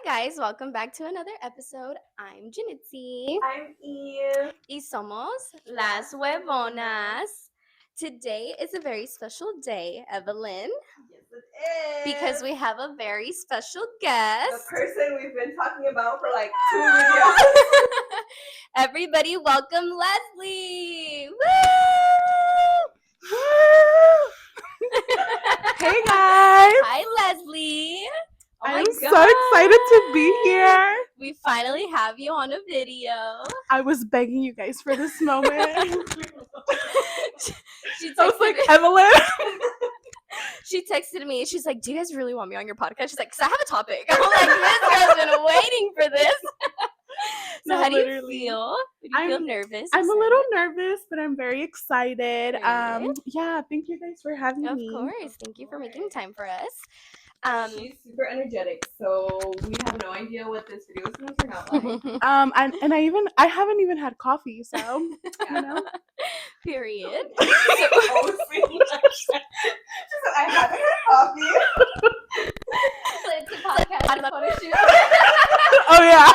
guys, welcome back to another episode. I'm Janitzi. I'm Eve. Y somos las huevonas. Today is a very special day, Evelyn, Yes, it is. because we have a very special guest. the person we've been talking about for like 2 videos. Everybody, welcome Lezlie. Woo! Hey guys! Hi, Lezlie. Oh my I'm so God. excited to be here. We finally have you on a video. I was begging you guys for this moment. She I was texted like, me. Evelyn. She texted me. She's like, "Do you guys really want me on your podcast?" She's like, "'Cause I have a topic." I'm like, "This girl's been waiting for this." So No, how do you literally. feel? Do you feel nervous? I'm a excited? little nervous, but I'm very excited. Period. Yeah, thank you guys for having Of me. course. Thank you for making time for us. She's super energetic, so we have no idea what this video is going to turn out like. I haven't even had coffee, so you know. Period. Oh, sweet. She said, I haven't had coffee. So it's a podcast photo shoot. Oh yeah.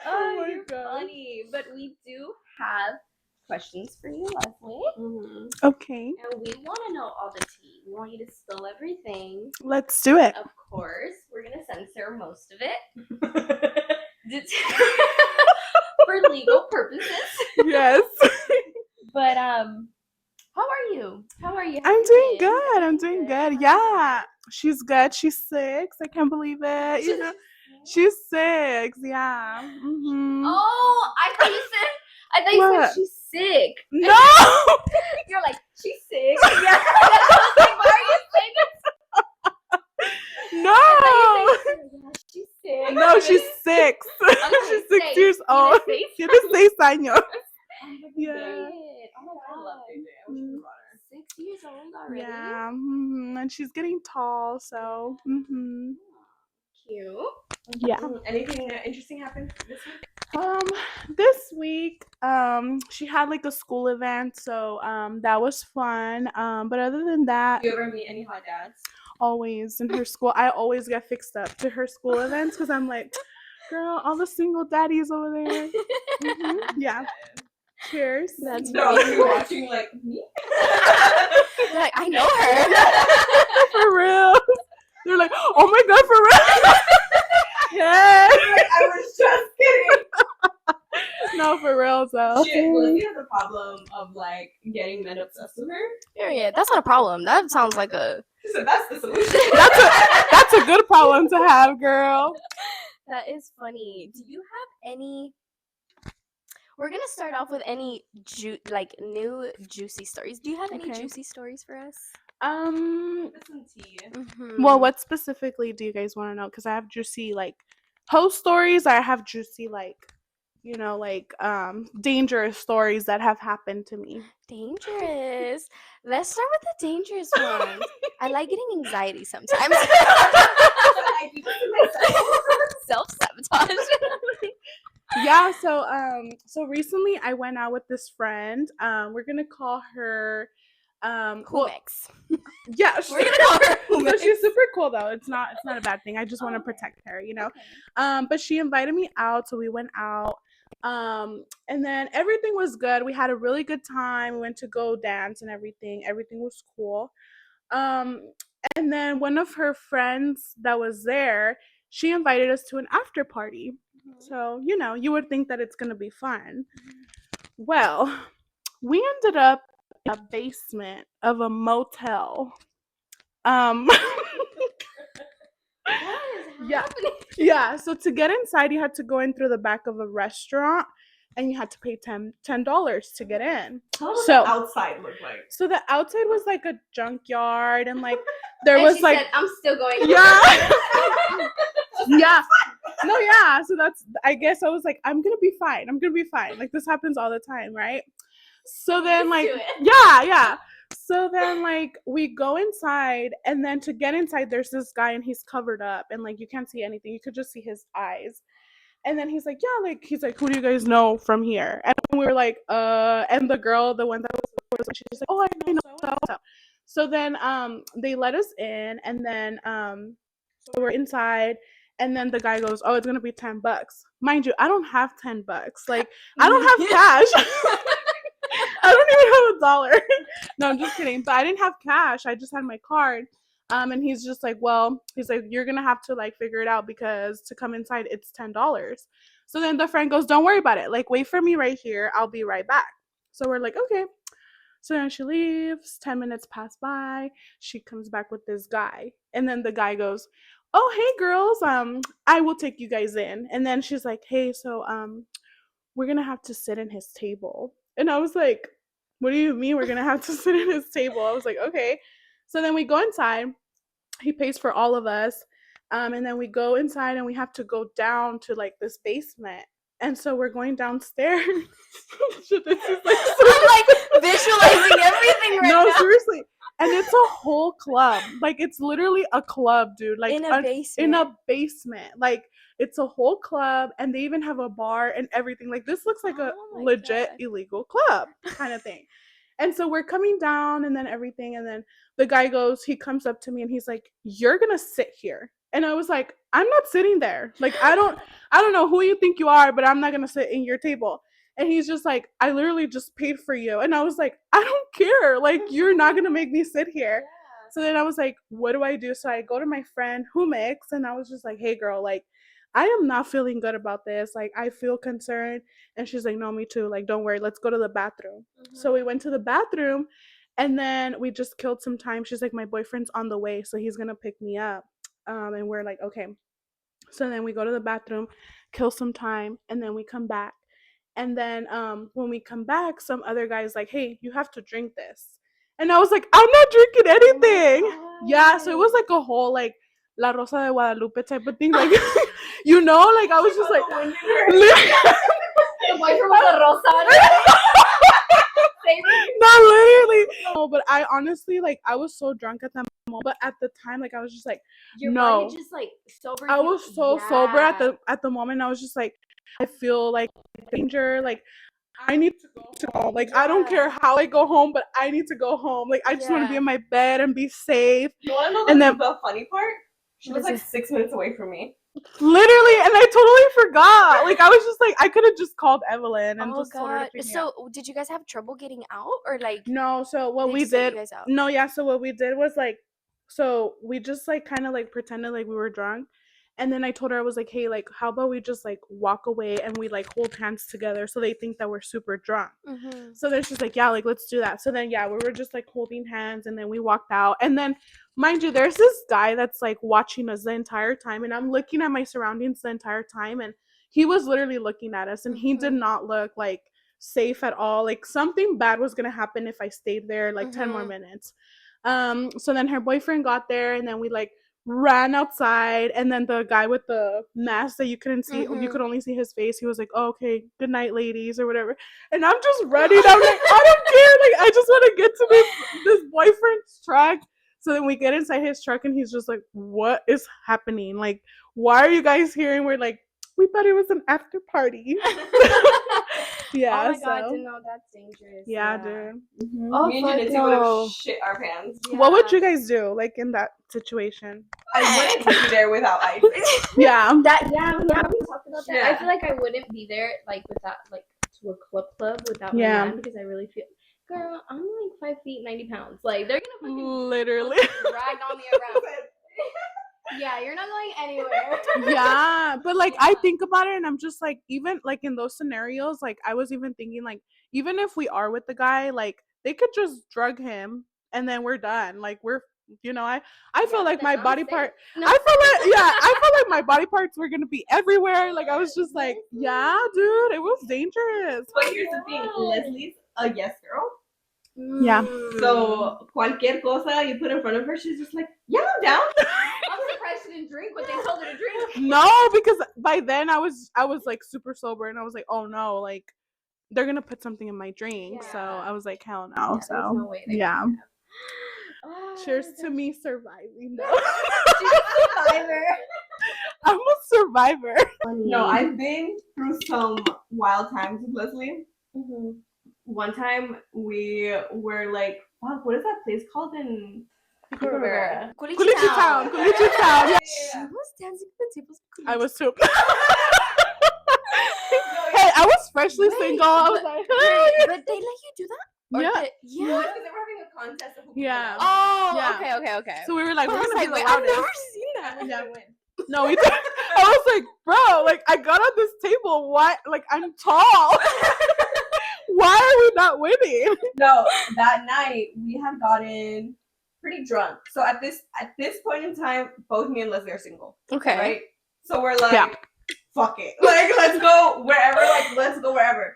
Oh, my you're God. funny. But we do have questions for you, Lezlie. Okay, And we want to know all the tea. We want you to spill everything. let's do it. Of course, we're going to censor most of it for legal purposes. Yes. But how are you? How are you? How I'm you doing been? good. I'm doing good. Yeah. She's good. She's 6. I can't believe it. You know, she's 6. Yeah. Mm-hmm. Oh, I thought you said What? she's sick. No. You're like, she's sick. Yeah. I was like, why are you saying that? No. I thought you said, yeah, she's sick. No, she's 6. Okay, She's 6 say, years old. Tiene Tiene 6 años. Yeah. Yeah. Oh my I God. love Day Day. I wish we brought her. 6 years old already. Yeah. And she's getting tall, so. Cute. Yeah. Anything interesting happened this week? This week, she had like a school event, so that was fun. But other than that, Do you ever meet any hot dads? always in her school, I always get fixed up to her school events because I'm like, girl, all the single daddies over there. Yeah. Cheers. That's They're all very gonna be watching like me. They're like, I know her. For real. They're like, oh my God, for real. Yeah. Like, I was just kidding. No, for real, though. Lizzie has a problem of like getting men obsessed with her. Period. That's not a problem. That sounds like a. She said that's the solution. That's a good problem to have, girl. That is funny. Do you have any? We're gonna start off with any new juicy stories. Do you have any Okay. juicy stories for us? Some tea. Well, what specifically do you guys want to know? Because I have juicy like post stories. I have juicy like, you know, like dangerous stories that have happened to me. Dangerous. Let's start with the dangerous ones. I like getting anxiety sometimes. I do this to myself. Self-sabotage. Yeah. So recently I went out with this friend. We're gonna call her. Humex. Yeah, We're gonna call her no, Humex. she's super cool though. It's not a bad thing. I just want to protect her, you know. But she invited me out, so we went out. And then everything was good. We had a really good time. We went to go dance and everything. Everything was cool. And then one of her friends that was there, she invited us to an after party. So, you know, you would think that it's gonna be fun. Well, we ended up in a basement of a motel. Yeah. Yeah, so to get inside, you had to go in through the back of a restaurant, and you had to pay $10 to get in. How does So- the outside look like? So the outside was like a junkyard, and like there And was she like said, I'm still going. yeah, yeah. No, yeah. So I guess I was like, I'm gonna be fine. Like this happens all the time, right? So then like Used to it. yeah. So then like we go inside, and then to get inside there's this guy, and he's covered up, and like you can't see anything. You could just see his eyes. And then he's like, yeah, like he's like, who do you guys know from here? And we were like, and the girl, the one that was, she's just like, oh, I know so. So then they let us in, and then so we're inside, and then the guy goes, "Oh, it's gonna be $10." Mind you, I don't have $10. Like, I don't have cash. I don't even have a dollar. No, I'm just kidding. But I didn't have cash. I just had my card. And he's just like, well, he's like, you're gonna have to like figure it out because to come inside it's $10. So then the friend goes, don't worry about it. Like, wait for me right here. I'll be right back. So we're like, okay. So then she leaves. 10 minutes pass by. She comes back with this guy, and then the guy goes, "Oh, hey girls, I will take you guys in." And then she's like, "Hey, so we're gonna have to sit in his table." And I was like, "What do you mean we're gonna have to sit in his table?" I was like, "Okay." So then we go inside. He pays for all of us, and then we go inside, and we have to go down to like this basement. And so we're going downstairs. Shit, this is like I'm like visualizing everything right no, now. seriously. And it's a whole club. Like, it's literally a club, dude. Like, In a basement. In a basement. Like, it's a whole club, and they even have a bar and everything. Like, this looks like a Oh my legit God. illegal club kind of thing. And so we're coming down, and then everything. And then the guy goes, he comes up to me, and he's like, "You're going to sit here." And I was like, "I'm not sitting there. Like, I don't know who you think you are, but I'm not going to sit in your table." And he's just like, "I literally just paid for you." And I was like, "I don't care. Like, you're not going to make me sit here." Yeah. So then I was like, "What do I do?" So I go to my friend who mix, and I was just like, "Hey girl, like, I am not feeling good about this. Like, I feel concerned." And she's like, "No, me too. Like, don't worry. Let's go to the bathroom." So we went to the bathroom, and then we just killed some time. She's like, "My boyfriend's on the way, so he's going to pick me up." And we're like, "Okay." So then we go to the bathroom, kill some time, and then we come back. And then when we come back, some other guy's like, "Hey, you have to drink this." And I was like, "I'm not drinking anything." Yeah, so it was like a whole like La Rosa de Guadalupe type of thing. Like, you know, like I was just like, The boyfriend was a rosa. not literally. No, but I honestly, like, I was so drunk at that moment. But at the time, like, I was just like, Your no. body just like sober. I was so sober at the moment. I was just like, I feel like danger. Like, I need to go home. Like, I don't care how I go home, but I need to go home. Like, I just want to be in my bed and be safe. You want to know And then the funny part? She was like 6 minutes away from me. literally, and I totally forgot. Like, I was just like, I could have just called Evelyn and Oh just told her God. to pick me So up. did you guys have trouble getting out or like? No, so what they we just let did, you guys out? no, yeah, so what we did was like, so we just like kind of like pretended like we were drunk. And then I told her, I was like, "Hey, like, how about we just like walk away and we like hold hands together so they think that we're super drunk." Mm-hmm. So then she's like, "Yeah, like, let's do that." So then, yeah, we were just like holding hands, and then we walked out. And then, mind you, there's this guy that's like watching us the entire time, and I'm looking at my surroundings the entire time, and he was literally looking at us, and he did not look like safe at all. Like, something bad was gonna happen if I stayed there like 10 more minutes. So then her boyfriend got there, and then we like ran outside, and then the guy with the mask that you couldn't see, you could only see his face, he was like, "Oh, okay, good night, ladies," or whatever. And I'm just running. I'm like, I don't care. Like, I just want to get to this boyfriend's truck. So then we get inside his truck, and he's just like, "What is happening? Like, why are you guys here?" And we're like, "We thought it was an after party." Yeah. Oh my God, so no, that's dangerous. yeah, dude. Oh, Me and fuck Janitzi would no. have shit our pants. What would you guys do like in that situation? I wouldn't take you there without ice. Yeah. We talked about that. Yeah. I feel like I wouldn't be there like without like to a club without my man because I really feel, girl, I'm like 5 feet 90 pounds. Like they're gonna fucking Literally. drag on me around. Yeah, you're not going anywhere. Yeah, but like I think about it, and I'm just like, even like in those scenarios, like I was even thinking like, even if we are with the guy, like they could just drug him and then we're done. Like we're, I feel like my body part, No. I felt like my body parts were gonna be everywhere. Like I was just like, yeah, dude, it was dangerous. But here's the thing, Leslie's a yes girl. Yeah. So cualquier cosa you put in front of her, she's just like, yeah, I'm down. I'm surprised she didn't drink what they told her to drink. No, because by then I was like super sober, and I was like, oh no, like they're gonna put something in my drink. So I was like, hell no. Yeah, there's no way they yeah. could have. Oh, Cheers to me surviving. No. She's a survivor. I'm a survivor. No, I've been through some wild times with Lezlie. Mm-hmm. One time we were like fuck, what is that place called in Pico Rivera. Culichi Town. Culichi Town. Yeah. She was dancing at the tables. I was too. Hey, I was freshly single. I was like, hey. But they let you do that? Or Yeah. yeah. Because they were having a contest of who could Yeah. win out. Oh, Yeah. okay. So we were like, I we're was gonna like, be the wait, I've loudest. never seen that. Yeah. No, we didn't. I was like, bro, like I got on this table. Why? Like I'm tall. Why are we not winning? No, that night we had gotten pretty drunk. So at this point in time, both me and Lezlie are single. Okay. Right? So we're like, Yeah. fuck it. Like, let's go wherever. Like, let's go wherever.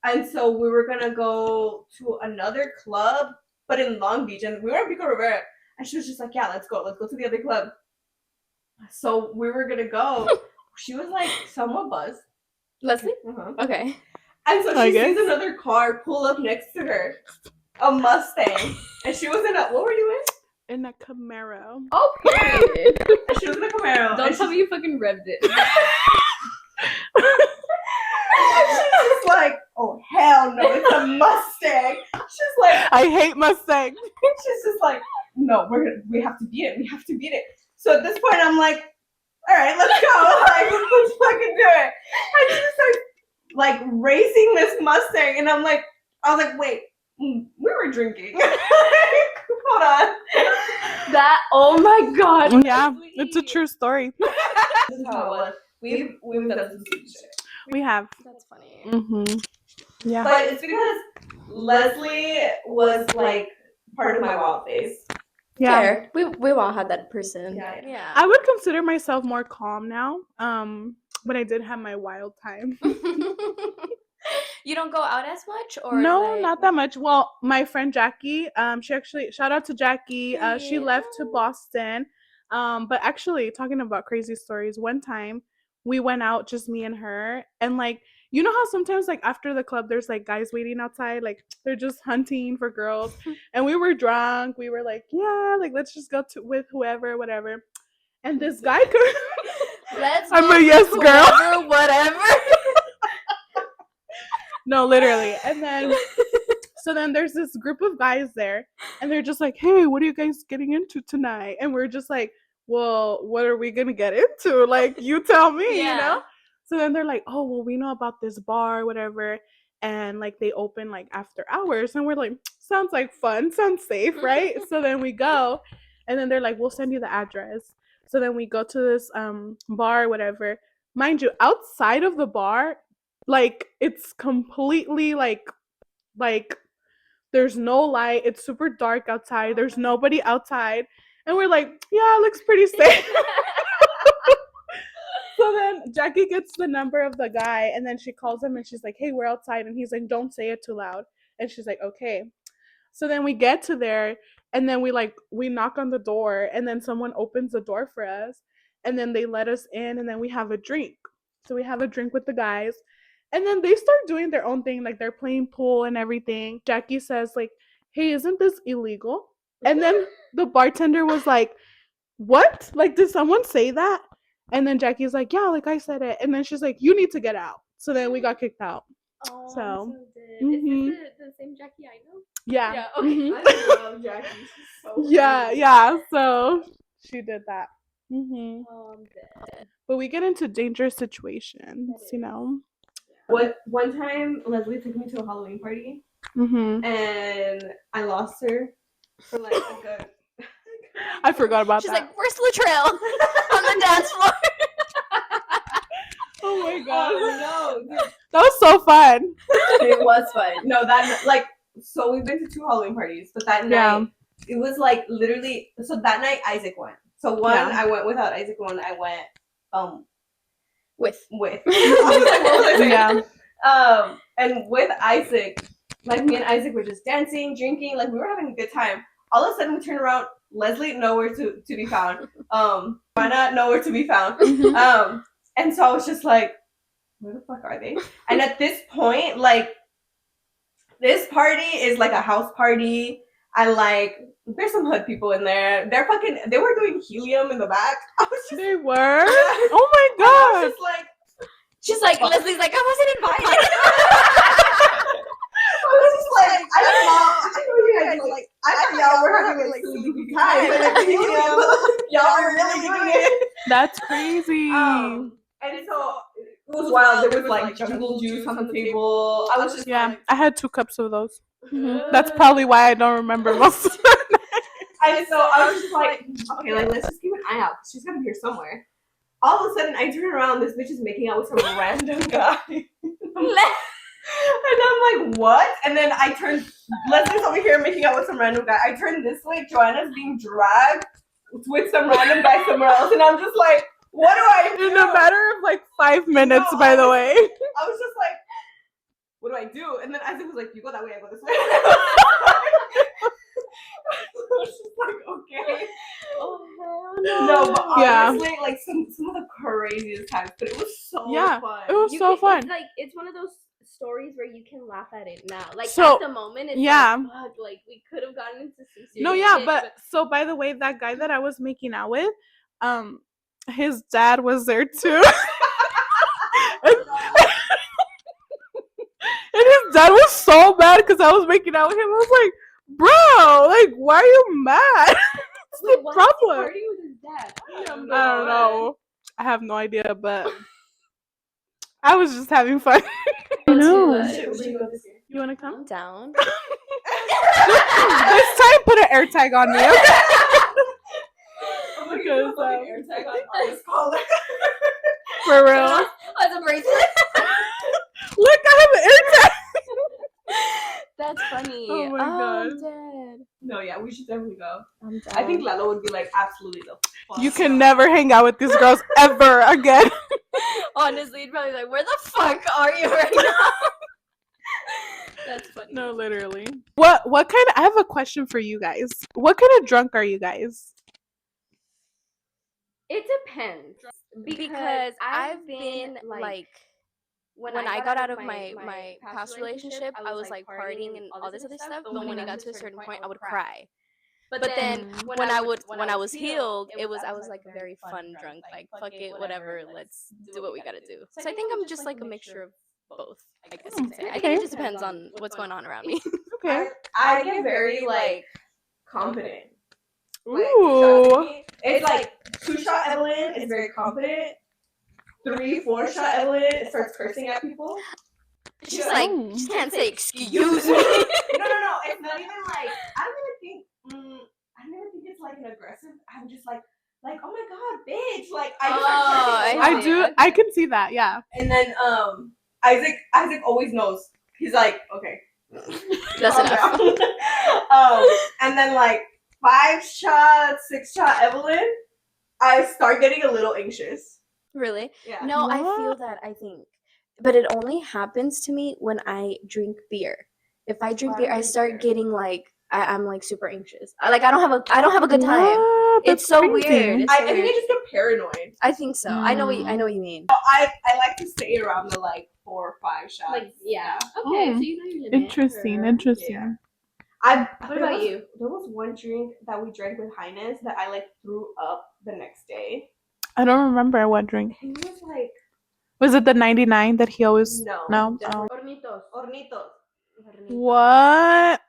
And so we were gonna go to another club, but in Long Beach, and we were in Pico Rivera. And she was just like, yeah, let's go to the other club. So we were gonna go. She was like somewhat buzzed. Lezlie? Uh-huh. Okay. And so I she guess. sees another car pull up next to her, a Mustang, and she was in a, what were you in? In a Camaro. Oh, period. And she was in a Camaro. Don't and tell me you fucking revved it. she's just like, oh hell no, it's a Mustang. She's like, I hate Mustang. she's just like, no, we have to beat it. So at this point, I'm like, all right, let's go. Like, let's fucking do it. And she starts like racing this Mustang, and I was like, wait, we were drinking. Hold on. That, oh my god. Yeah, Lezlie. it's a true story. This is how it was. We've done some stupid shit. We have. That's funny. Mm-hmm. Yeah. But it's because Lezlie was like part of my wild phase. Yeah. Fair. We all had that person. Yeah. I would consider myself more calm now. But I did have my wild time. You don't go out as much, or No, like... not that much. Well, my friend Jackie, she actually, shout out to Jackie. She Hey. left to Boston. But actually, talking about crazy stories, one time we went out, just me and her, and like, you know how sometimes like after the club there's like guys waiting outside, like they're just hunting for girls, and we were drunk. We were like, yeah, like let's just go with whoever, whatever. And this guy could. Let's I'm go a yes with girl. whoever, whatever. No, literally. And then, so then there's this group of guys there, and they're just like, hey, what are you guys getting into tonight? And we're just like, well, what are we gonna get into? Like, you tell me, Yeah. you know? So then they're like, oh, well, we know about this bar, whatever. And like they open like after hours. And we're like, sounds like fun, sounds safe, right? So then we go, and then they're like, we'll send you the address. So then we go to this bar, whatever. Mind you, outside of the bar, like it's completely like there's no light. It's super dark outside. There's nobody outside. And we're like, yeah, it looks pretty safe. So then Jackie gets the number of the guy, and then she calls him and she's like, hey, we're outside. And he's like, don't say it too loud. And she's like, okay. So then we get to there, and then we knock on the door, and then someone opens the door for us, and then they let us in, and then we have a drink. So we have a drink with the guys, and then they start doing their own thing, like they're playing pool and everything. Jackie says like, hey, isn't this illegal? And then the bartender was like, what? Like, did someone say that? And then Jackie's like, yeah, like I said it. And then she's like, you need to get out. So then we got kicked out. Oh, So, Is this the same Jackie I know? Yeah. Yeah, okay. Mhm. I love Jackie. She's so Yeah, funny. yeah. So she did that. Hmm. Oh, I'm dead. But we get into dangerous situations, you know. One time, Lezlie took me to a Halloween party, Hmm. and I lost her for like a good. I forgot about She's that. like, where's Latrell? On the dance floor. Oh my god, Oh no, dude. that was so fun. It was fun. No, that like so we've been to 2 Halloween parties, but that Yeah. night it was like literally. So that night Isaac went. So one Yeah. I went without Isaac. One I went With. with. I was like, what was I saying? Yeah. And with Isaac, like me and Isaac were just dancing, drinking, like we were having a good time. All of a sudden we turn around, Lezlie nowhere to be found. Mana nowhere to be found. Mhm. And so I was just like, where the fuck are they? And at this point, like, this party is like a house party. I like, there's some hood people in there. They were doing helium in the back. I was just, They were. Oh my I was god. just like, She's like, Leslie's like, I wasn't invited. I was just thought y'all were having like sleepy time. Y'all were really doing it. That's crazy. And so it was wild. There was like jungle juice on the table. I was just I had 2 cups of those. That's probably why I don't remember most of it. And so I was just like, okay, like let's just keep an eye out. She's gonna be here somewhere. All of a sudden, I turn around. This bitch is making out with some random guy. And I'm like, what? And then I turn. Leslie's over here making out with some random guy. I turn this way. Joanna's being dragged with some random guy somewhere else, and I'm just like, what do I do? In a matter of like 5 minutes, by the way. I was just like, what do I do? And then Isaac was like, you go that way, I go this way. I was just like, okay. Oh hell no. No, but honestly, like some of the craziest times, but it was so fun. It was so fun. It's like it's one of those stories where you can laugh at it now. Like So, at the moment, it's like, fuck, like we could have gotten into some serious shit, but so by the way, that guy that I was making out with, his dad was there too. and his dad was so mad because I was making out with him. I was like, bro, like, why are you mad? What's the problem? Partying with his dad. I don't know. I have no idea, but I was just having fun. I know. You want to come? I'm down. This time, put an air tag on me. Okay? Because air tag on his collar. For real. As a bracelet. Look, I have an air tag. That's funny. Oh my god. I'm dead. No, yeah, we should definitely go. I'm down. I think Lalo would be like absolutely the fuck. You can never hang out with these girls ever again. Honestly, he'd probably be like, where the fuck are you right now? That's funny. No, literally. What kind of, I have a question for you guys. What kind of drunk are you guys? It depends. Because I've been like when I got out of my past relationship, I was like partying and all this other stuff. But when it got to a certain point, I would cry. But then when I was healed, I was like a very fun drunk. Like fuck it, whatever. Let's do what we gotta do. So I think I'm just like a mixture of both. I guess you could say. I think it just depends on what's going on around me. Okay. I get very like confident. Ooh. It's like 2-shot Evelyn is very confident. 3-4-shot Evelyn starts cursing at people. She's like, she can't say excuse me. No. It's not even like I don't even think it's like an aggressive. I'm just like oh my god, bitch! Like I can see that. Yeah. And then Isaac always knows. He's like, okay, that's enough. And then like 5-shot, 6-shot Evelyn, I start getting a little anxious. Really? Yeah. No, I feel that, I think. But it only happens to me when I drink beer. If I drink beer, I start getting like I'm like super anxious. I don't have a good time. It's so weird. I think I just get paranoid. I think so. I know what you mean. I like to stay around the like 4 or 5 shots. Like yeah. Okay, so you know your limit. Interesting. Yeah. What about you? There was one drink that we drank with Highness that I like threw up the next day. I don't remember what drink. I think it was like. Was it the 99 that he always? No. Oh. Hornitos. What?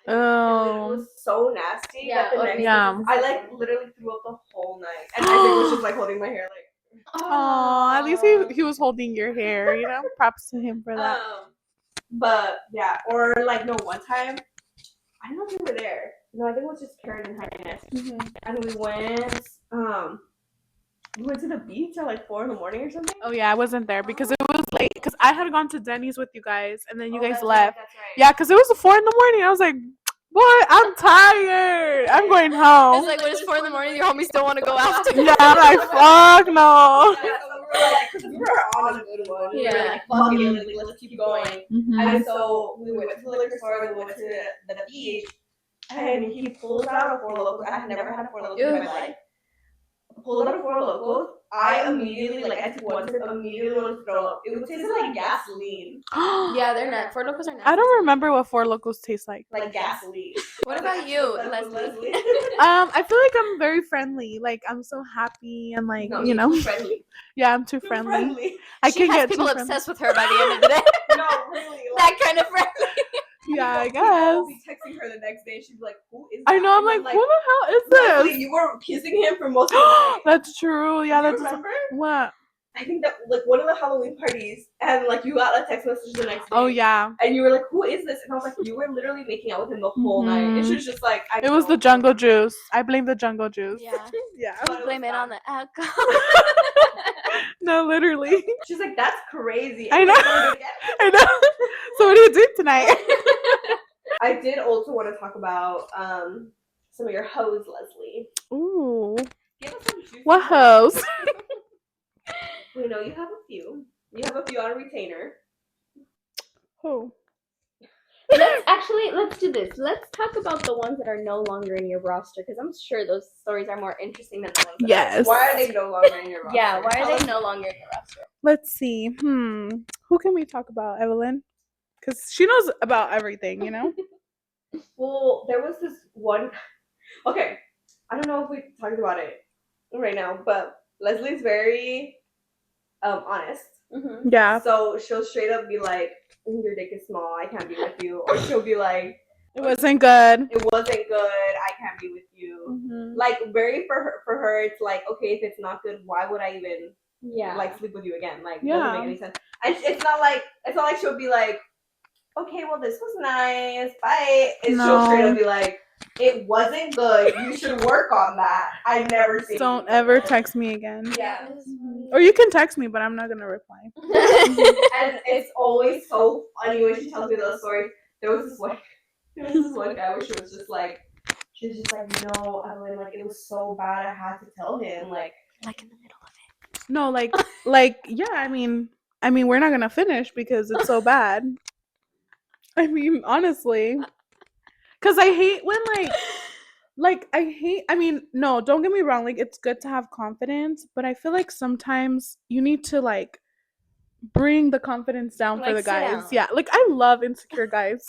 It was so nasty. Yeah, that the next day, I like literally threw up the whole night, and Isaac was just like holding my hair, like. Oh, at least he was holding your hair. You know, props to him for that. But yeah, or like no, one time, I don't know if we were there. No, I think it was just Karen and Highness, and we went to the beach at like 4 a.m. or something. Oh yeah, I wasn't there because it was late. Because I had gone to Denny's with you guys, and then you guys that's left. Right, that's right. Yeah, because it was 4 a.m. I was like, boy, I'm tired. I'm going home. It's like when it's 4 a.m, your homies don't want to go after. Yeah, I'm like, fuck no. Yeah, so we were on a good one. Yeah. We were like, fuck it, let's keep going. And so we went to the liquor store, we went to the beach, and he pulled out a 4 Locos. I had never had 4 Locos in my life. Pulled out a 4 Locos. I immediately, like, I took one sip, immediately wanted to throw up. It would taste like gasoline. Yeah, they're not. 4 Locos are not. I don't remember what 4 Locos taste like. Like gasoline. What about you, Leslie? I feel like I'm very friendly. Like, I'm so happy and like, No, you know. too friendly. Yeah, I'm too friendly. I She can has get people too friendly. obsessed with her by the end of the day. No, really. That kind of friendly. Yeah, I People guess. will be texting her the next day and she'd be like, who is I that? know, I'm And like, who the hell is this? Lezlie, you were kissing him for most of the night. That's true. Yeah, Do you that's remember? what? I think that like one of the Halloween parties, and like you got a text message the next day. Oh yeah. And you were like, "Who is this?" And I was like, "You were literally making out with him the whole night." And she was just like, "It was the jungle juice." I blame the jungle juice. Yeah. Yeah. Blame it on the alcohol. No, literally. She's like, "That's crazy." I know. I know. So what are you doing tonight? I did also want to talk about some of your hoes, Lezlie. Ooh. Give us some juicy What hoes? We know you have a few. You have a few on a retainer. Who? Let's do this. Let's talk about the ones that are no longer in your roster, because I'm sure those stories are more interesting than the ones that Yes. Why are they no longer in your roster? Yeah, why are they no longer in your roster? Let's see. Who can we talk about, Evelyn? Because she knows about everything, you know? Well, there was this one. Okay, I don't know if we talked about it right now, but Leslie's very honest. Mm-hmm. Yeah. So she'll straight up be like, "Your dick is small. I can't be with you," or she'll be like, It wasn't good. "It wasn't good. I can't be with you." Mm-hmm. Like very for her, it's like, okay, if it's not good, why would I even like sleep with you again? Like doesn't make any sense. And it's not like she'll be like, okay, well this was nice, bye. And she'll straight up be like, it wasn't good. You should work on that. I never see. Don't ever text me again. Yeah. Or you can text me, but I'm not gonna reply. And it's always so funny when she tells me those stories. There was this one guy where she was just like, no, Evelyn, like it was so bad I had to tell him, like in the middle of it. No, yeah, I mean we're not gonna finish because it's so bad. I mean, honestly. Cause I hate when no, don't get me wrong, like it's good to have confidence, but I feel like sometimes you need to like bring the confidence down for the guys. Yeah, like I love insecure guys.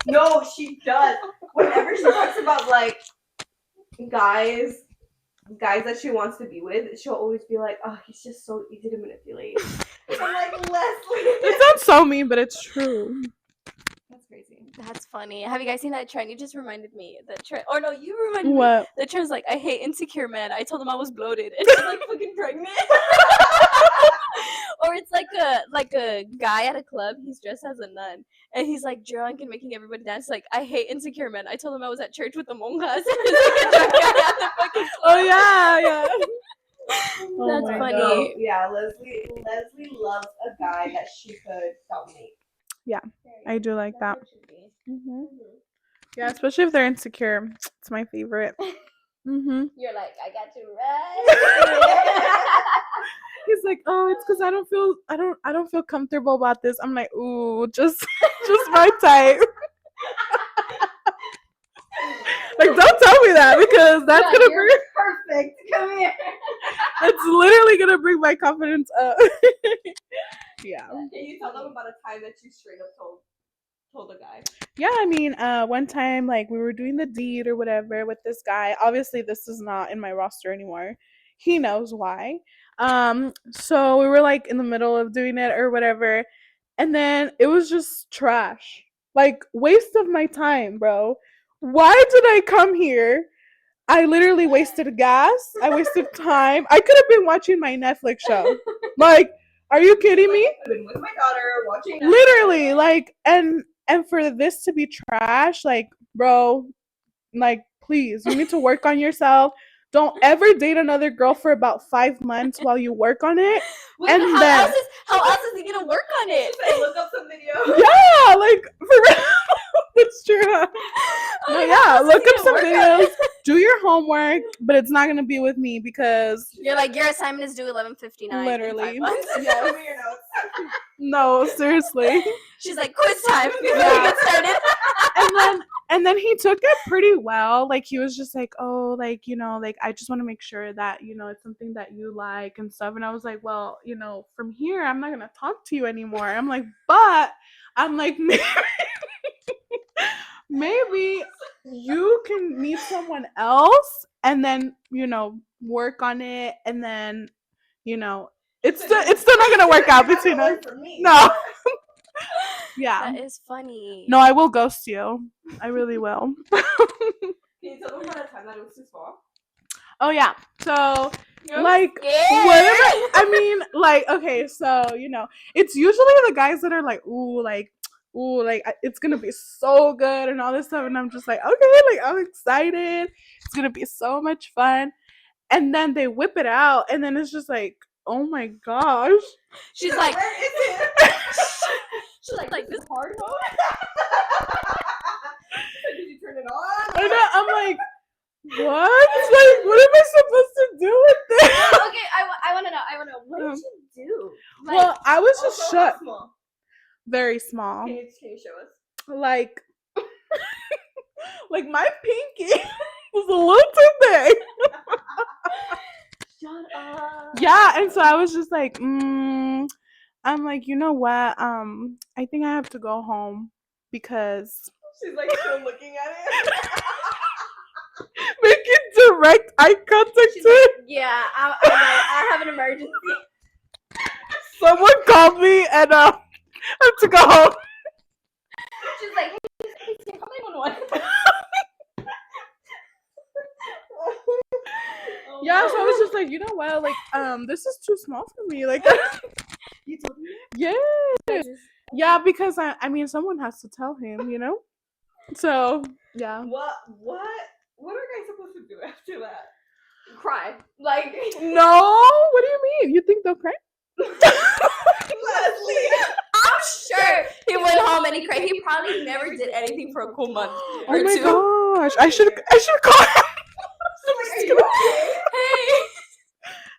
No, she does. Whenever she talks about like guys that she wants to be with, she'll always be like, "Oh, he's just so easy to manipulate." I'm like, Lezlie. It sounds so mean, but it's true. That's crazy. That's funny. Have you guys seen that trend? You just reminded me. The trend. Or no, you reminded What? me. The trend's like, I hate insecure men. I told them I was bloated, and she's like fucking pregnant. Or it's like a guy at a club. He's dressed as a nun, and he's like drunk and making everybody dance. Like, I hate insecure men. I told him I was at church with the monjas. Oh yeah. That's funny. No, yeah, Lezlie loves a guy that she could dominate. Yeah, I do like that. Mm-hmm. Yeah, especially if they're insecure. It's my favorite. Mm-hmm. You're like, I got you right. He's like, oh, it's because I don't feel comfortable about this. I'm like, ooh, just my type. Like, don't tell me that because that's gonna bring perfect. Come here. It's literally gonna bring my confidence up. Yeah. Can you tell them about a time that you straight up told a guy? Yeah, I mean, one time like we were doing the deed or whatever with this guy. Obviously, this is not in my roster anymore. He knows why. So we were like in the middle of doing it or whatever, and then it was just trash. Like, waste of my time, bro. Why did I come here? I literally wasted gas. I wasted time. I could have been watching my Netflix show. Like, are you kidding me? I've been with my daughter watching. Literally, like, and for this to be trash, like, bro, like, please, you need to work on yourself. Don't ever date another girl for about 5 months while you work on it. Wait, and how else is he gonna work on it? Look up some videos. Yeah, like, for real. It's true. No, yeah, look up some videos. Do your homework, but it's not gonna be with me because you're like, your assignment is due 11:59. Literally. Yes. Your notes. No, seriously. She's like, quiz time before we get started. And then he took it pretty well. Like, he was just like, oh, like, you know, like, I just want to make sure that, you know, it's something that you like and stuff. And I was like, well, you know, from here, I'm not going to talk to you anymore. I'm like, but I'm like, maybe you can meet someone else and then, you know, work on it. And then, you know, it's still not going to work out between us. No. Yeah. That is funny. No, I will ghost you. I really will. Can you tell them about a time that it was too small? Oh yeah. So I'm like scared. whatever. I mean, like okay, so it's usually the guys that are like, ooh, it's gonna be so good and all this stuff, and I'm just like, okay, like I'm excited. It's gonna be so much fun. And then they whip it out, and then it's just like, oh my gosh. She's like, where is it? she's like this hard mode. Did you turn it on? I know, I'm like, what? Like, what am I supposed to do with this? Okay, I want to know. What did you do? Like, Well, I was just Also, shook. how small? Very small. Can you show us? Like, like my pinky was a little too big. shut up. Yeah, and so I was just like, I'm like, you know what? I think I have to go home because She's like still looking at it. making direct eye contact. She's like, yeah, I have an emergency. Someone called me and I have to go home. She's like, hey, call 911. Yeah, so I was just like, you know what? Like, this is too small for me. Like, You told me? yeah, yeah, because I mean, someone has to tell him, So yeah. What are guys supposed to do after that? Cry. Like, No, what do you mean? You think they'll cry? Lezlie! I'm sure he went home and he cried. He probably never did anything for a cool month or Oh my two. gosh, I should call him. Are you okay? Hey.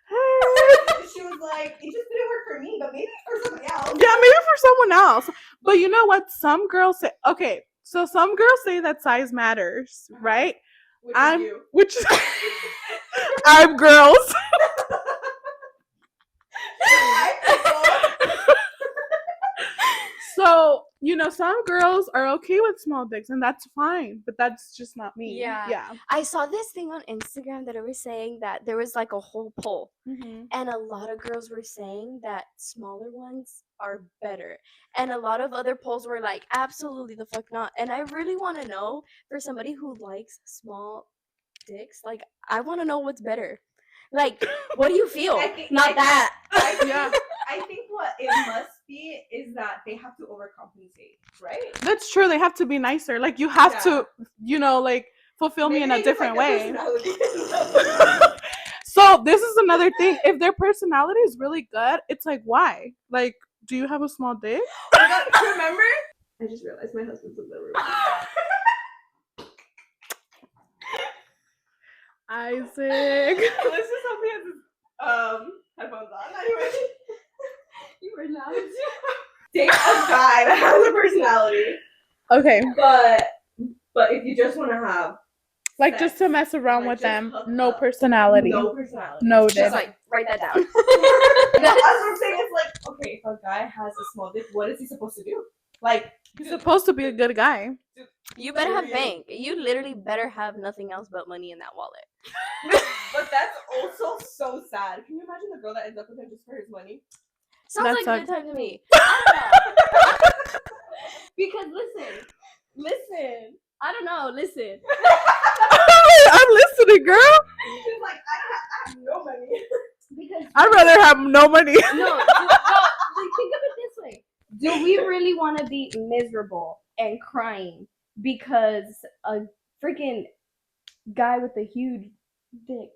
Hey. She was like, it just didn't work for me, but maybe for somebody else. Yeah, maybe for someone else. But you know what? Some girls say, okay, so some girls say that size matters, right? Which is you. Which I'm girls. So, some girls are okay with small dicks, and that's fine, but that's just not me. Yeah. I saw this thing on Instagram that it was saying that there was like a whole poll, and a lot of girls were saying that smaller ones are better, and a lot of other polls were like, absolutely the fuck not. And I really want to know, for somebody who likes small dicks, like, I want to know what's better. Like, what do you feel? Yeah. I think what it must be is that they have to overcompensate, right? That's true. They have to be nicer. Like, you have to, like, fulfill me in a Maybe different way. personality. So, this is another thing. If their personality is really good, it's like, why? Like, do you have a small dick? Remember? I just realized my husband's in the room. Isaac. Let's just hope he has his headphones on. Anyway. you were loud. Date a guy that has a personality. Okay. But if you just want to have like sex, just to mess around like, with just them. hook No up. personality. No personality. Noted. Just like, write that down. That's what I'm saying. It's like, okay, if a guy has a small dick, what is he supposed to do? Like, He's supposed to be a good guy. You better have bank. You literally better have nothing else but money in that wallet. But that's also so sad. Can you imagine the girl that ends up with him just for his money? Sounds That's like a good time to me. Because listen. I don't know. Listen. I'm listening, girl. She's like, I have no money. Because I'd rather have no money. no, like, think of it this way. Do we really want to be miserable and crying because a freaking guy with a huge dick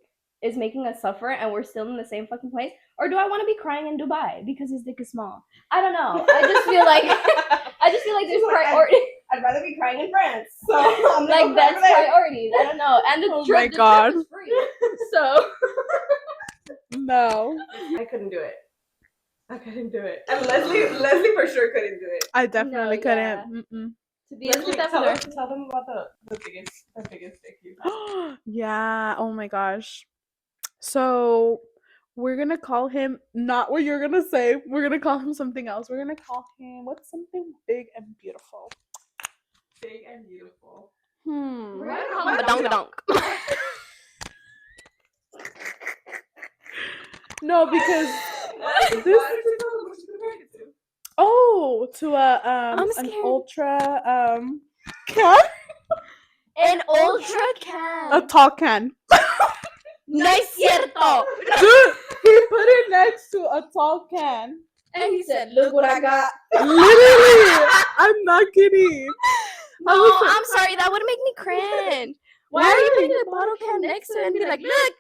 is making us suffer and we're still in the same fucking place? Or do I want to be crying in Dubai because his dick is small? I don't know. I just feel like there's priority. I'd rather be crying in France. So I'm Like, that's priorities. I don't know. And the Oh trip, my the God. trip is free. So No. I couldn't do it. And Lezlie for sure couldn't do it. I definitely No, couldn't. yeah. Mm-mm. to be honest with that, Tell them about the biggest dick you have. Yeah. Oh my gosh. So we're gonna call him not what you're gonna say. We're gonna call him something else. We're gonna call him what's something big and beautiful. Big and beautiful. We're gonna call him badonk. No, because Why did you tell them what you compare it to? Oh, to I'm an scared. ultra can? An ultra can. A tall can. No es cierto. Dude, he put it next to a tall can. And he said, "Look what I got." Literally, I'm not kidding. No, I'm sorry. That would make me cringe. Why are you putting the bottle can next to it and be like, "Look"?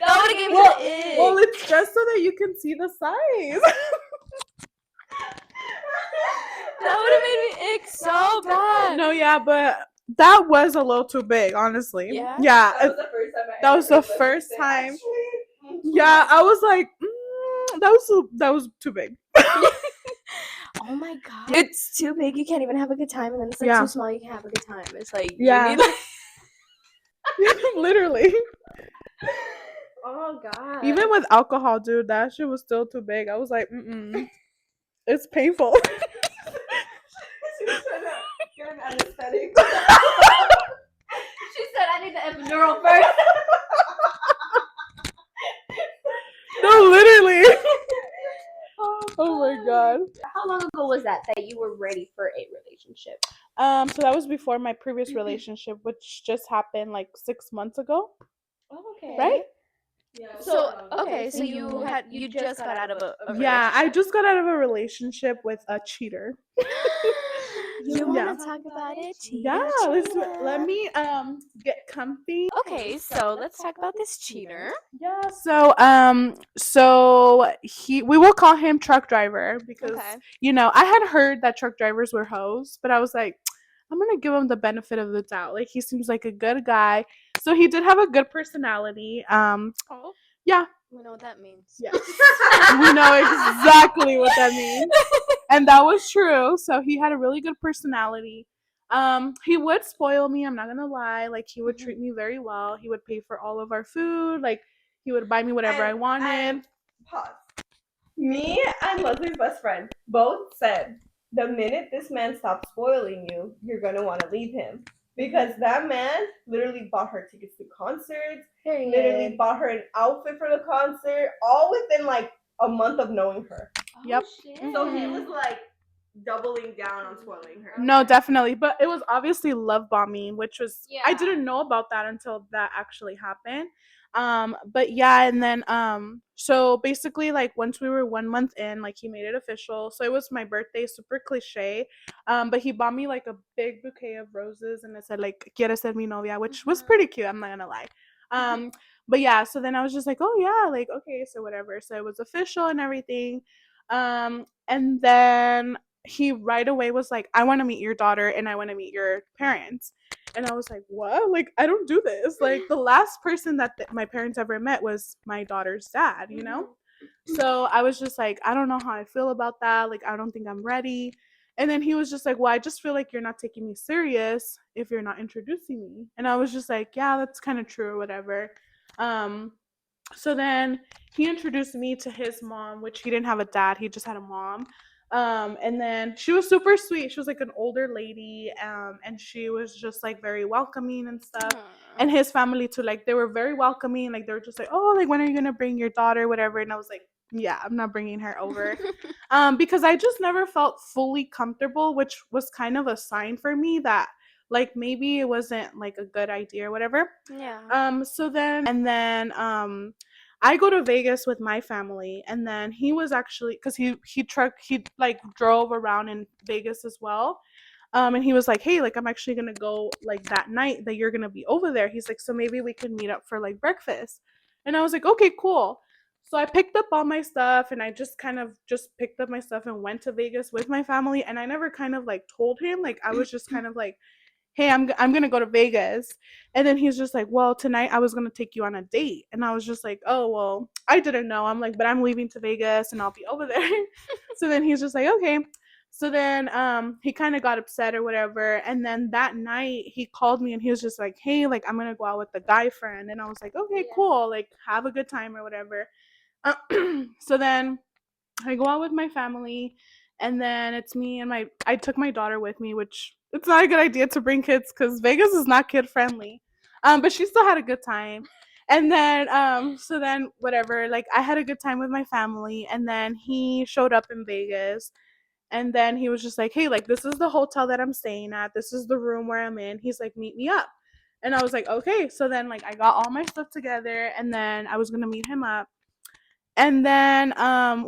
That would have given me the ick. Well, it's just so that you can see the size. That would have made me ick so bad. No, yeah, but that was a little too big, honestly. Yeah? Yeah. That was the first time. That was the first time. Yeah, I was like, that was too big. Oh my god. It's too big, you can't even have a good time, and then it's like too small, you can have a good time. It's like, yeah. you need Literally. Oh god. Even with alcohol, dude, that shit was still too big. I was like, it's painful. She was trying to get an anesthetic. She said, "I need the epidural first." No, literally. Oh my god. How long ago was that you were ready for a relationship? So that was before my previous relationship, which just happened like 6 months ago. Oh, okay. Right? Yeah, So you just got out of a Yeah, I just got out of a relationship with a cheater. You Yeah. want to talk about it? Yeah, let me get comfy. Okay, so let's talk about this cheater. Yeah, so we will call him truck driver because I had heard that truck drivers were hoes, but I was like, I'm gonna give him the benefit of the doubt. Like, he seems like a good guy. So he did have a good personality. Yeah. We know what that means. Yes. We know exactly what that means. And that was true. So he had a really good personality. He would spoil me, I'm not gonna lie. Like, he would treat me very well. He would pay for all of our food. Like, he would buy me whatever I wanted. Pause. Me and Leslie's best friend both said, the minute this man stops spoiling you, you're gonna want to leave him. Because that man literally bought her tickets to concerts, literally bought her an outfit for the concert, all within like a month of knowing her. Oh, Yep. shit. So he was like doubling down on spoiling her. No, definitely. But it was obviously love bombing, which was I didn't know about that until that actually happened. But yeah, and then so basically, like, once we were 1 month in, like, he made it official. So it was my birthday, super cliche. But he bought me like a big bouquet of roses and it said like "Quieres ser mi novia," which was pretty cute, I'm not gonna lie. But yeah, so then I was just like, oh yeah, like, okay, so whatever. So it was official and everything. And then he right away was like, I want to meet your daughter and I want to meet your parents. And I was like, what? Like, I don't do this. Like, the last person that my parents ever met was my daughter's dad, you know? So I was just like, I don't know how I feel about that. Like, I don't think I'm ready. And then he was just like, well, I just feel like you're not taking me serious if you're not introducing me. And I was just like, yeah, that's kind of true or whatever. So then he introduced me to his mom, which he didn't have a dad. He just had a mom. And then she was super sweet. She was like an older lady, and she was just like very welcoming and stuff. And his family too, like, they were very welcoming. Like, they were just like, oh, like, when are you gonna bring your daughter, whatever. And I was like, yeah, I'm not bringing her over. Because I just never felt fully comfortable, which was kind of a sign for me that, like, maybe it wasn't like a good idea or whatever. Yeah. So then I go to Vegas with my family, and then he was actually, because he like drove around in Vegas as well. And he was like, hey, like, I'm actually gonna go like that night that you're gonna be over there. He's like, so maybe we can meet up for like breakfast. And I was like, okay, cool. So I picked up all my stuff and I just kind of just picked up my stuff and went to Vegas with my family. And I never kind of like told him, like, I was just kind of like, hey, I'm gonna go to Vegas. And then he's just like, well, tonight I was gonna take you on a date. And I was just like, oh, well, I didn't know. I'm like, but I'm leaving to Vegas and I'll be over there. So then he's just like, okay. So then he kind of got upset or whatever. And then that night he called me and he was just like, hey, like, I'm gonna go out with a guy friend. And I was like, okay, cool, like, have a good time or whatever. So then I go out with my family, and then it's me and I took my daughter with me, which it's not a good idea to bring kids because Vegas is not kid friendly. But she still had a good time. And then so then whatever, like I had a good time with my family, and then he showed up in Vegas. And then he was just like, hey, like, this is the hotel that I'm staying at. This is the room where I'm in. He's like, meet me up. And I was like, okay. So then, like, I got all my stuff together, and then I was going to meet him up. And then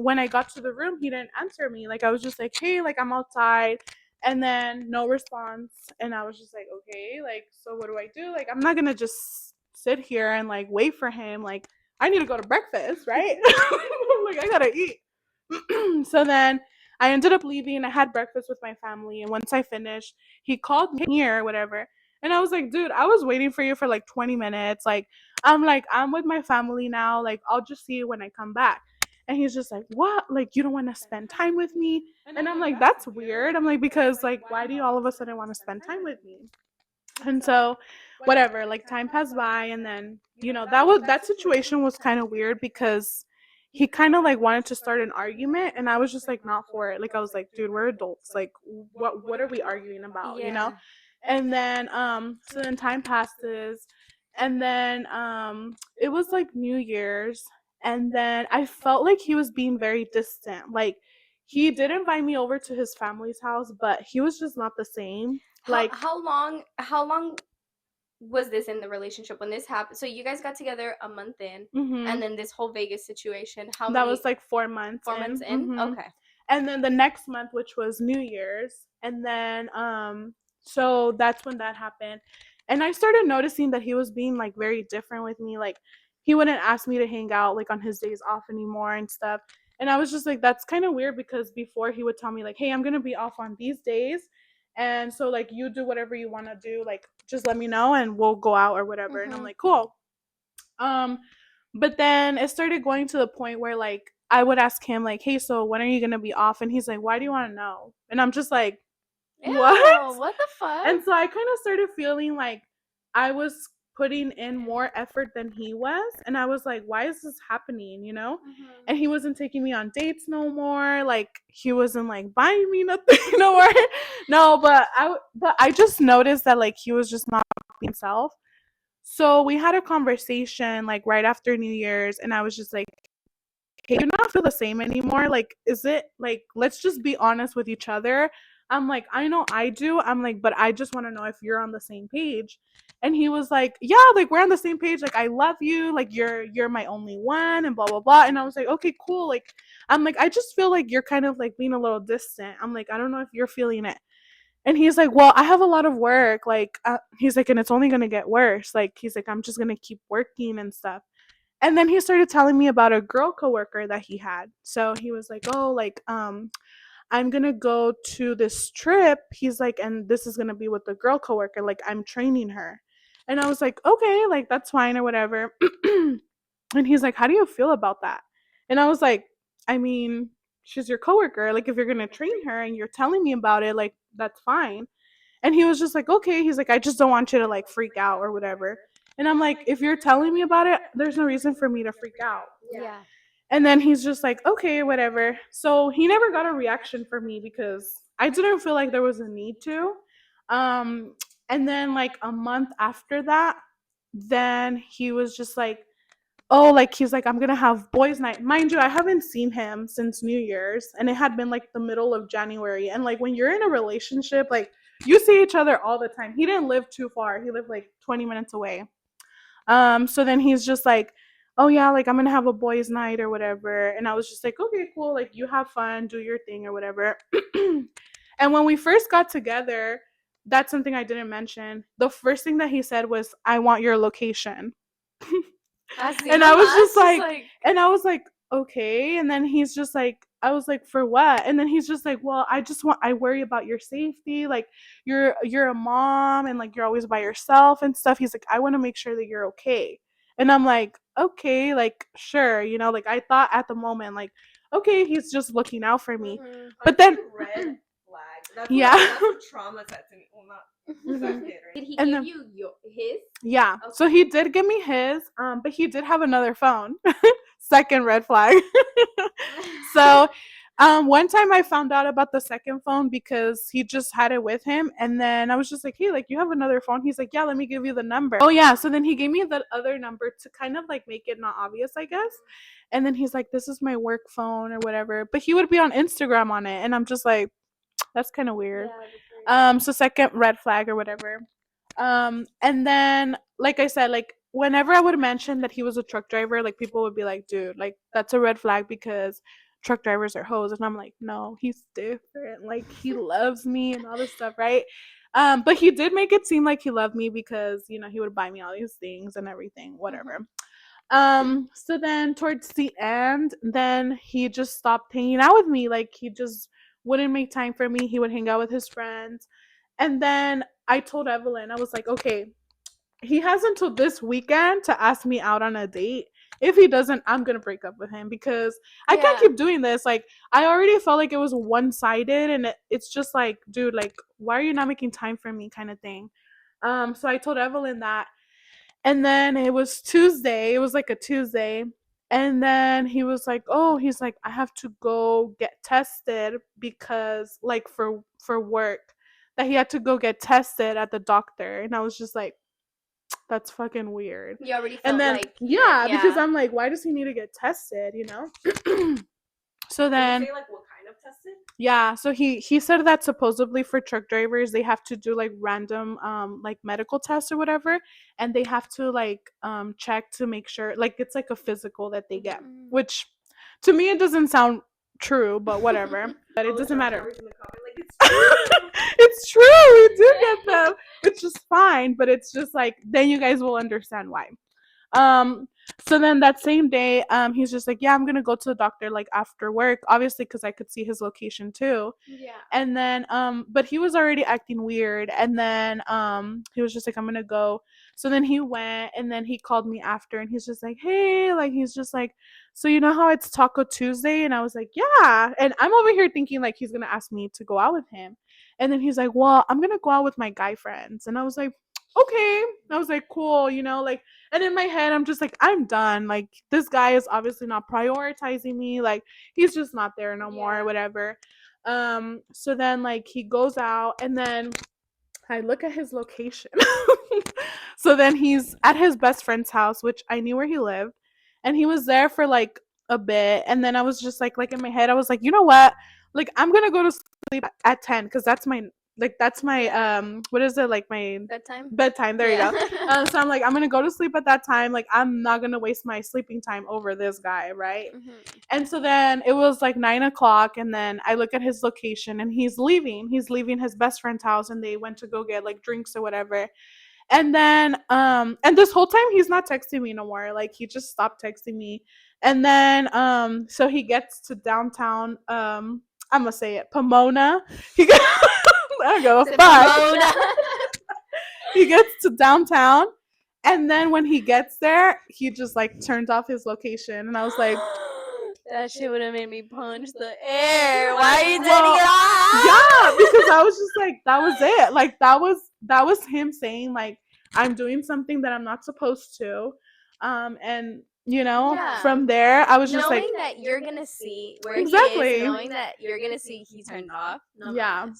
when I got to the room, he didn't answer me. Like, I was just like, hey, like, I'm outside. And then no response. And I was just like, okay, like, so what do I do? Like, I'm not going to just sit here and, like, wait for him. Like, I need to go to breakfast, right? Like, I got to eat. So then I ended up leaving. I had breakfast with my family. And once I finished, he called me here or whatever. And I was like, dude, I was waiting for you for like 20 minutes. Like, I'm with my family now. Like, I'll just see you when I come back. And he's just like, what? Like, you don't want to spend time with me? And I'm like, that's weird. I'm like, because, like, why do you all of a sudden want to spend time with me? And so, whatever, like, time passed by. And then, that situation was kind of weird because he kind of, like, wanted to start an argument. And I was just, like, not for it. Like, I was like, dude, we're adults. Like, what are we arguing about, And then, so then time passes. And then, it was, like, New Year's. And then I felt like he was being very distant. Like, he did invite me over to his family's house, but he was just not the same. Like, how long was this in the relationship when this happened? So you guys got together a month in, and then this whole Vegas situation, that was like 4 months 4 months in? Okay. And then the next month, which was New Year's, and then so that's when that happened. And I started noticing that he was being, like, very different with me. Like, he wouldn't ask me to hang out, like, on his days off anymore and stuff. And I was just like, that's kind of weird, because before he would tell me, like, hey, I'm gonna be off on these days, and so, like, you do whatever you want to do, like, just let me know and we'll go out or whatever. And I'm like, cool. But then it started going to the point where, like, I would ask him, like, hey, so when are you gonna be off? And he's like, why do you want to know? And I'm just like, what the fuck? And so I kind of started feeling like I was putting in more effort than he was. And I was like, why is this happening, And he wasn't taking me on dates no more. Like, he wasn't, like, buying me nothing no more. No, but I just noticed that, like, he was just not being himself. So we had a conversation, like, right after New Year's, and I was just like, hey, do you not feel the same anymore? Like, is it, like, let's just be honest with each other. I'm like, I know I do. I'm like, but I just want to know if you're on the same page. And he was like, yeah, like, we're on the same page. Like, I love you. Like, you're my only one, and blah, blah, blah. And I was like, okay, cool. Like, I'm like, I just feel like you're kind of, like, being a little distant. I'm like, I don't know if you're feeling it. And he's like, well, I have a lot of work. Like, he's like, and it's only going to get worse. Like, he's like, I'm just going to keep working and stuff. And then he started telling me about a girl coworker that he had. So he was like, oh, like, I'm going to go to this trip. He's like, and this is going to be with the girl coworker. Like, I'm training her. And I was like, okay, like, that's fine or whatever. And he's like, how do you feel about that? And I was like, I mean, she's your coworker. Like, if you're going to train her and you're telling me about it, like, that's fine. And he was just like, okay. He's like, I just don't want you to, like, freak out or whatever. And I'm like, if you're telling me about it, there's no reason for me to freak out. Yeah. And then he's just like, okay, whatever. So he never got a reaction from me because I didn't feel like there was a need to. And then, like, a month after that, then he was just like, oh, like, he's like, I'm going to have boys' night. Mind you, I haven't seen him since New Year's, and it had been, like, the middle of January. And, like, when you're in a relationship, like, you see each other all the time. He didn't live too far. He lived, like, 20 minutes away. So then he's just like, oh, yeah, like, I'm going to have a boys' night or whatever. And I was just like, okay, cool. Like, you have fun, do your thing or whatever. And when we first got together, that's something I didn't mention. The first thing that he said was, I want your location. And I was just like, and I was like, okay. And then he's just like, I was like, for what? And then he's just like, well, I worry about your safety. Like, you're a mom, and, like, you're always by yourself and stuff. He's like, I want to make sure that you're okay. And I'm like, okay, like, sure. Like, I thought at the moment, like, okay, he's just looking out for me. Mm-hmm. But then red flag. That's what trauma said to me. Well, not. Did he And give then- you his? Yeah. Okay. So he did give me his, but he did have another phone. Second red flag. So One time I found out about the second phone because he just had it with him, and then I was just like, hey, like, you have another phone? He's like, yeah, let me give you the number. Oh yeah, so then he gave me the other number to kind of like make it not obvious, I guess. And then he's like, this is my work phone or whatever, but he would be on Instagram on it, and I'm just like, that's kind of weird. So second red flag or whatever. And then like I said, like whenever I would mention that he was a truck driver, like people would be like, dude, like that's a red flag because truck drivers are hoes. And I'm like, no, he's different. Like he loves me and all this stuff, right? But he did make it seem like he loved me because, you know, he would buy me all these things and everything, whatever. So then towards the end, then he just stopped hanging out with me. Like he just wouldn't make time for me. He would hang out with his friends. And then I told Evelyn, I was like, okay, he has until this weekend to ask me out on a date. If he doesn't, I'm gonna break up with him because I can't keep doing this. Like I already felt like it was one-sided, and it's just like, dude, like why are you not making time for me, kind of thing. So I told Evelyn that, and then it was Tuesday. It was like a Tuesday. And then he was like, "Oh, he's like, I have to go get tested because like for work, that he had to go get tested at the doctor." And I was just like, that's fucking weird. You already felt and then like because I'm like, why does he need to get tested, you know? So then Did you say like what kind of tested? yeah, so he said that supposedly for truck drivers they have to do like random like medical tests or whatever, and they have to like check to make sure, like it's like a physical that they get, which to me it doesn't sound true, but whatever. But it doesn't matter. Like, it's true. It's true, we do get them. It's just fine, but it's just like then you guys will understand why. So then that same day, he's just like, yeah, I'm gonna go to the doctor like after work, obviously because I could see his location too. Yeah. And then but he was already acting weird, and then he was just like, I'm gonna go. So then he went, and then he called me after, and he's just like, hey, like he's just like, so you know how it's Taco Tuesday? And I was like, yeah. And I'm over here thinking like he's gonna ask me to go out with him. And then he's like, well, I'm gonna go out with my guy friends. And I was like, okay. I was like, cool, you know, like, and in my head I'm just like, I'm done, like this guy is obviously not prioritizing me, like he's just not there no more or whatever. So then like he goes out, and then I look at his location. So then he's at his best friend's house, which I knew where he lived, and he was there for like a bit. And then I was just like in my head I was like, you know what, like I'm gonna go to sleep at 10 because that's my what is it, like my bedtime, there you go. So I'm like, I'm gonna go to sleep at that time, like I'm not gonna waste my sleeping time over this guy, right? And so then it was like 9 o'clock, and then I look at his location, and he's leaving his best friend's house, and they went to go get like drinks or whatever. And then and this whole time he's not texting me no more, like he just stopped texting me. And then so he gets to downtown, I'm gonna say it, Pomona. He got I don't give a fuck. He gets to downtown, and then when he gets there, he just like turns off his location, and I was like, that shit would have made me punch the air. Why are you turning it off? Yeah, because I was just like, that was it. Like that was him saying like, I'm doing something that I'm not supposed to. And you know, from there I was just knowing like, that you're gonna see where exactly. he is, knowing that you're gonna see he turned off.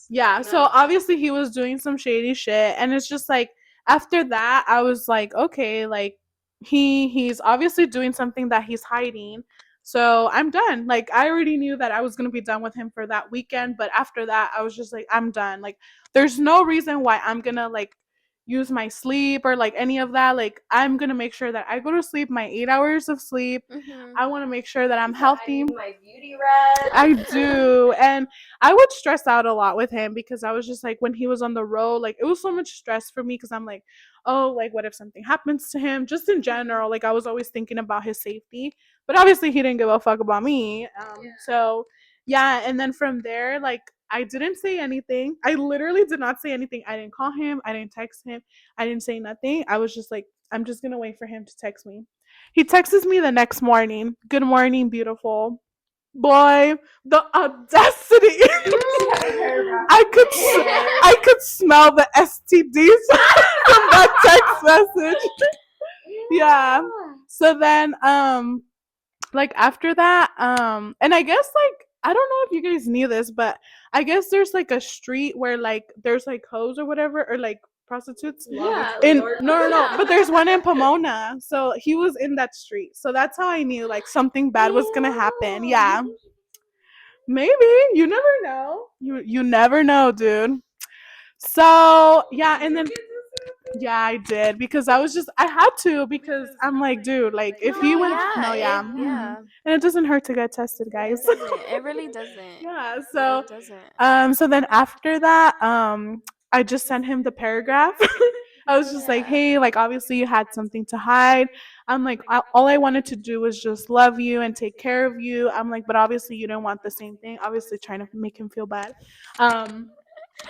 Yeah. So obviously he was doing some shady shit, and it's just like after that I was like, okay, like he's obviously doing something that he's hiding. So I'm done. Like I already knew that I was gonna be done with him for that weekend, but after that I was just like, I'm done. Like there's no reason why I'm gonna like use my sleep or like any of that. Like I'm gonna make sure that I go to sleep my 8 hours of sleep. I want to make sure that I'm healthy. I need my beauty rest. I do. And I would stress out a lot with him because I was just like, when he was on the road, like it was so much stress for me because I'm like, oh, like what if something happens to him, just in general. Like I was always thinking about his safety, but obviously he didn't give a fuck about me. So yeah. And then from there, like I didn't say anything. I literally did not say anything. I didn't call him. I didn't text him. I didn't say nothing. I was just like, I'm just going to wait for him to text me. He texts me the next morning. Good morning, beautiful. Boy, the audacity. I could smell the STDs from that text message. Yeah. So then like after that, and I guess like I don't know if you guys knew this, but I guess there's like a street where like there's like hoes or whatever, or like prostitutes. Yeah, No, but there's one in Pomona, so he was in that street, so that's how I knew like something bad was gonna happen. Yeah, maybe, you never know. You never know, dude. So yeah, and then yeah, I did, because I had to, because I'm like, dude, like if he went, no, yeah, and it doesn't hurt to get tested, guys. It doesn't. It really doesn't. Yeah, so It doesn't. so then after that, I just sent him the paragraph. I was just like, hey, like obviously you had something to hide. I'm like, all I wanted to do was just love you and take care of you. I'm like, but obviously you don't want the same thing. Obviously trying to make him feel bad.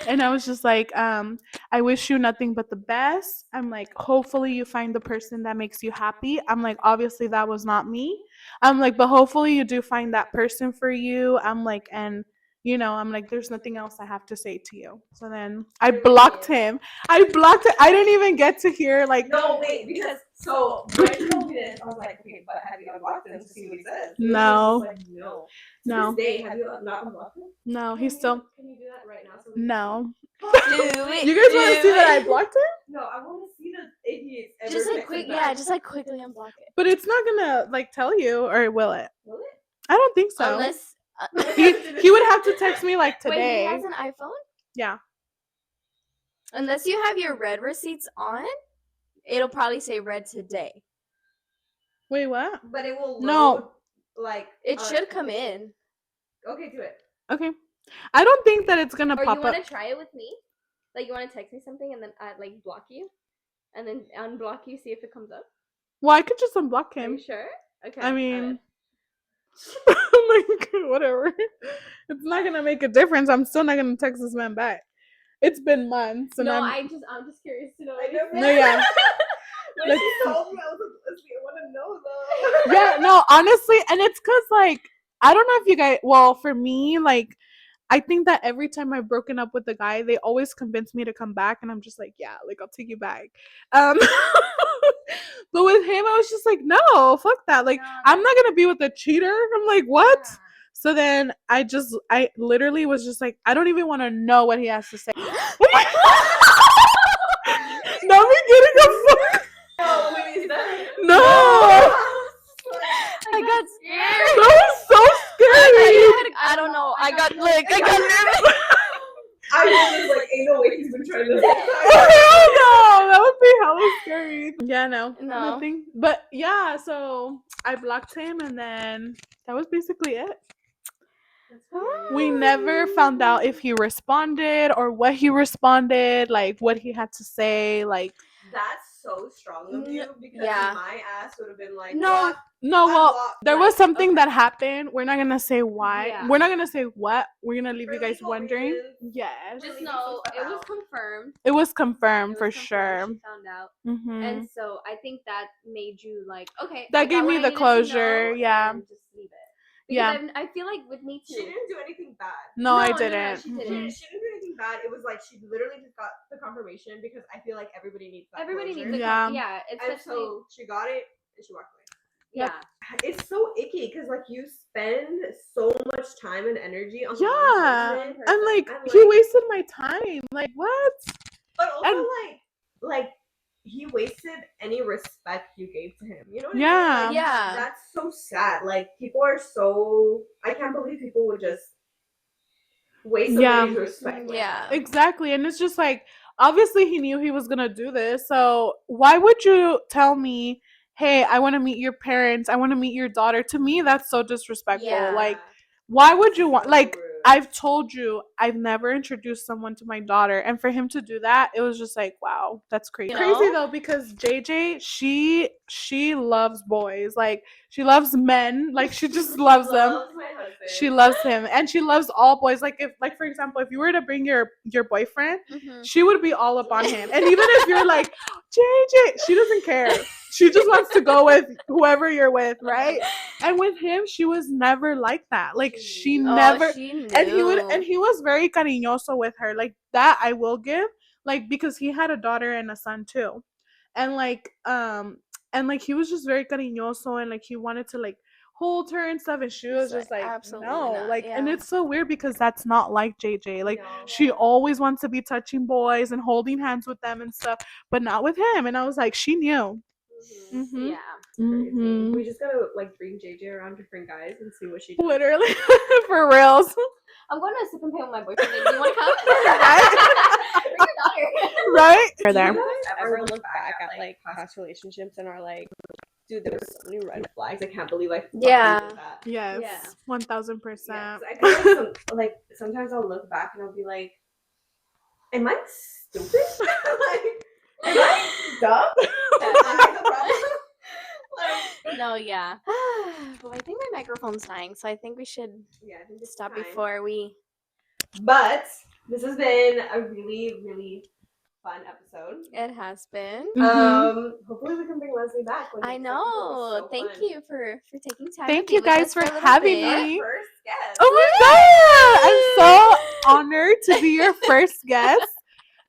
And I was just like, I wish you nothing but the best. I'm like, hopefully you find the person that makes you happy. I'm like, obviously that was not me. I'm like, but hopefully you do find that person for you. I'm like, and you know, I'm like, there's nothing else I have to say to you. So then I blocked him. I blocked it. I didn't even get to hear like. No, wait, because so when you told me this, I was like, okay, but have you unblocked him to see what he says? No. Like, no. No. To this day, have you not unblocked him? No, he's still. Can you do that right now? So No. Do it. You guys want to see that I blocked him? No, I want to see the idiots. Ever Just like text quick, him back. yeah, just like quickly unblock it. But it's not gonna like tell you, or will it? Will it? I don't think so. Unless he would have to text me like today. Wait, he has an iPhone? Yeah. Unless you have your red receipts on, it'll probably say red today. Wait, what? But it will load, No. like It should come in. Okay, do it. Okay. I don't think that it's gonna Or pop you want up. to try it with me? Like you want to text me something and then I like block you, and then unblock you, see if it comes up. Well, I could just unblock Are him. you sure? Okay. I mean, like whatever. It's not gonna make a difference. I'm still not gonna text this man back. It's been months, and I'm just curious to know. No, yeah. When she told me, I was like, Lezlie, I want to know though. Yeah, no, honestly, and it's cause like I don't know if you guys. Well, for me, like I think that every time I've broken up with a guy, they always convince me to come back, and I'm just like, yeah, like I'll take you back. But with him, I was just like, no, fuck that. Like I'm not gonna be with a cheater. I'm like, what? Yeah. So then I literally was just like, I don't even want to know what he has to say. Not me getting a fuck. No, wait, is that? No. I got scared. That was so scary. I don't know. I got nervous. I was like, ain't no way he's been trying this whole time. Oh, hell no. That would be hella scary. Yeah, no. Nothing. But yeah, so I blocked him, and then that was basically it. We never found out if he responded or what he responded, like what he had to say, like. That's so strong of you, because my ass would have been like, no, well, there was something that happened. We're not gonna say why. Yeah. We're not gonna say what. We're gonna leave you guys wondering. Yes. Just know it was confirmed. It was confirmed for sure. She found out, Mm-hmm. and so I think that made you like, okay. That gave me the closure. Yeah. And just leave it. Because I feel like with me too. She didn't do anything bad. No, I didn't. She didn't. She didn't do anything bad. It was like she literally just got the confirmation, because I feel like everybody needs that. Everybody closure. needs the Yeah. And so she got it and she walked away. Yeah. It's so icky, because like you spend so much time and energy on Yeah. one person, And like he wasted my time. Like what? But also like he wasted any respect you gave to him. You know what I mean? Like, Yeah. That's so sad. Like people are so, I can't believe people would just waste somebody's respect. Yeah. Exactly. And it's just like, obviously he knew he was gonna do this. So why would you tell me, hey, I want to meet your parents, I want to meet your daughter? To me, that's so disrespectful. Yeah. Like, why would you want, like, rude. I've told you I've never introduced someone to my daughter, and for him to do that, it was just like, wow, that's crazy. You know? Crazy though, because JJ, she loves boys, like she loves men, like she just loves them. My husband. She loves him, and she loves all boys. Like if, like for example, if you were to bring your boyfriend, she would be all up on him. And even if you're like JJ, she doesn't care. She just wants to go with whoever you're with, right? And with him, she was never like that. Like she never. She knew. And he was very cariñoso with her. Like that I will give. Like because he had a daughter and a son too, and like he was just very cariñoso, and like he wanted to like hold her and stuff, and she was It's just like, absolutely no, not, like, and yeah. it's so weird because that's not like JJ. Like, No. she always wants to be touching boys and holding hands with them and stuff, but not with him. And I was like, she knew. Mm-hmm. Yeah. Mm-hmm. We just gotta like bring JJ around different guys and see what she does. Literally, for reals. I'm going to sip and pay with my boyfriend. Do you want to come? Right? Bring your daughter. Right? Do There. you guys ever look back at like past relationships and are like, dude, there was so many red flags. I can't believe I fucking Yeah. did that. Yes. Yeah. 1000%. Yeah, 'cause I feel like sometimes I'll look back and I'll be like, am I stupid? Like, am I dumb? Am I the problem? Like, No, yeah. Well, I think my microphone's dying, so I think we should yeah, I think it's stop time. before we. But this has been a really, really fun episode. It has been. Hopefully we can bring Lezlie back. When I next episode is know. so Thank fun. you for taking time. Thank to you be with guys us for a little having bit. me. First guest. Oh my god! I'm so honored to be your first guest.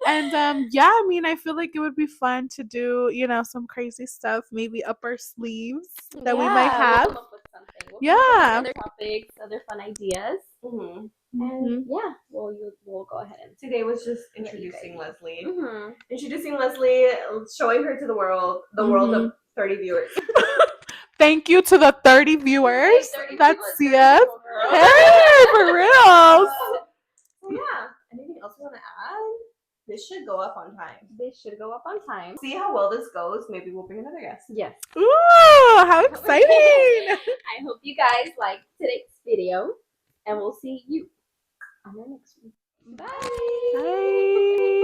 And yeah, I mean, I feel like it would be fun to do, you know, some crazy stuff, maybe up our sleeves that we might Yeah, have. We'll come up with something. We'll Yeah. come up with other topics, other fun ideas. Mm-hmm. And yeah, we'll go ahead and Today was just introducing guys. Lezlie. Mm-hmm. Introducing Lezlie, showing her to the world of 30 viewers. Thank you to the 30 viewers 30 that people, see 30 us. people, girl. Hey, for reals. So yeah, anything else you want to add? This should go up on time. This should go up on time. See how well this goes. Maybe we'll bring another guest. Yes. Ooh, how exciting. I hope you guys liked today's video, and we'll see you on the next one. Bye. Bye.